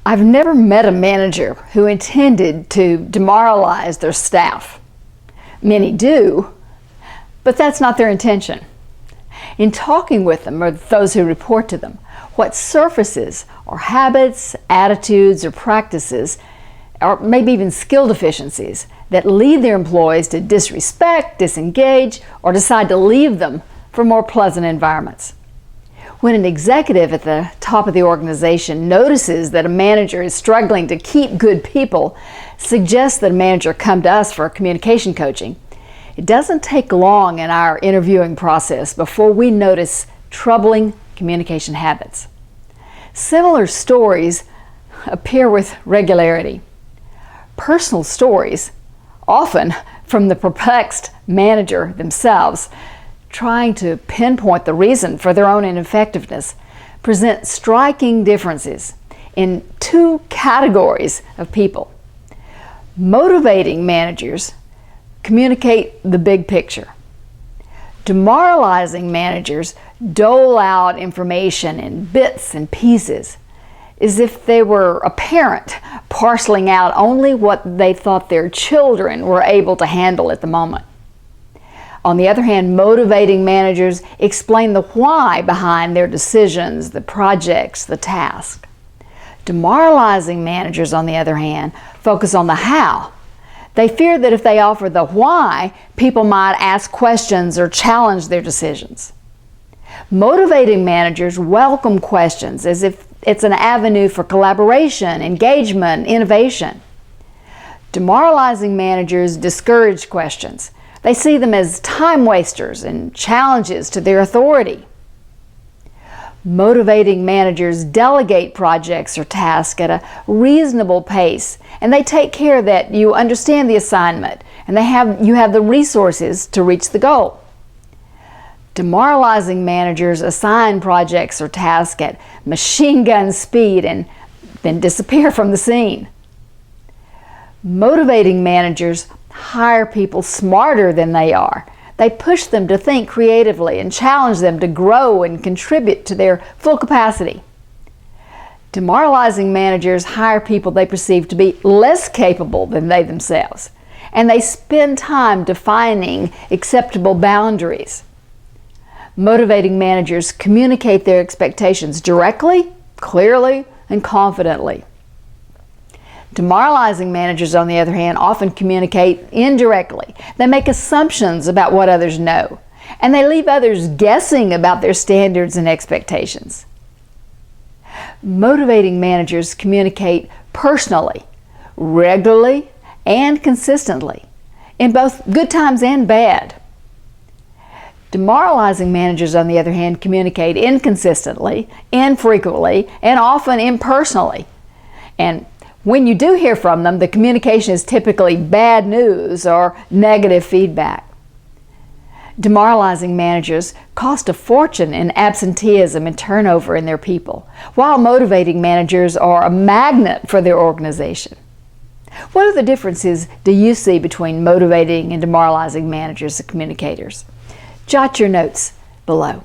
I've never met a manager who intended to demoralize their staff. Many do, but that's not their intention. In talking with them or those who report to them, what surfaces are habits, attitudes, or practices, or maybe even skill deficiencies that lead their employees to disrespect, disengage, or decide to leave them for more pleasant environments. When an executive at the top of the organization notices that a manager is struggling to keep good people, suggests that a manager come to us for communication coaching, it doesn't take long in our interviewing process before we notice troubling communication habits. Similar stories appear with regularity. Personal stories, often from the perplexed manager themselves, trying to pinpoint the reason for their own ineffectiveness, present striking differences in two categories of people. Motivating managers communicate the big picture. Demoralizing managers dole out information in bits and pieces, as if they were a parent parceling out only what they thought their children were able to handle at the moment. On the other hand, motivating managers explain the why behind their decisions, the projects, the task. Demoralizing managers, on the other hand, focus on the how. They fear that if they offer the why, people might ask questions or challenge their decisions. Motivating managers welcome questions as if it's an avenue for collaboration, engagement, innovation. Demoralizing managers discourage questions. They see them as time wasters and challenges to their authority. Motivating managers delegate projects or tasks at a reasonable pace, and they take care that you understand the assignment and you have the resources to reach the goal. Demoralizing managers assign projects or tasks at machine gun speed and then disappear from the scene. Motivating managers hire people smarter than they are. They push them to think creatively and challenge them to grow and contribute to their full capacity. Demoralizing managers hire people they perceive to be less capable than they themselves, and they spend time defining acceptable boundaries. Motivating managers communicate their expectations directly, clearly, and confidently. Demoralizing managers, on the other hand, often communicate indirectly. They make assumptions about what others know, and they leave others guessing about their standards and expectations. Motivating managers communicate personally, regularly, and consistently, in both good times and bad. Demoralizing managers, on the other hand, communicate inconsistently, infrequently, and often impersonally. And when you do hear from them, the communication is typically bad news or negative feedback. Demoralizing managers cost a fortune in absenteeism and turnover in their people, while motivating managers are a magnet for their organization. What other differences do you see between motivating and demoralizing managers and communicators? Jot your notes below.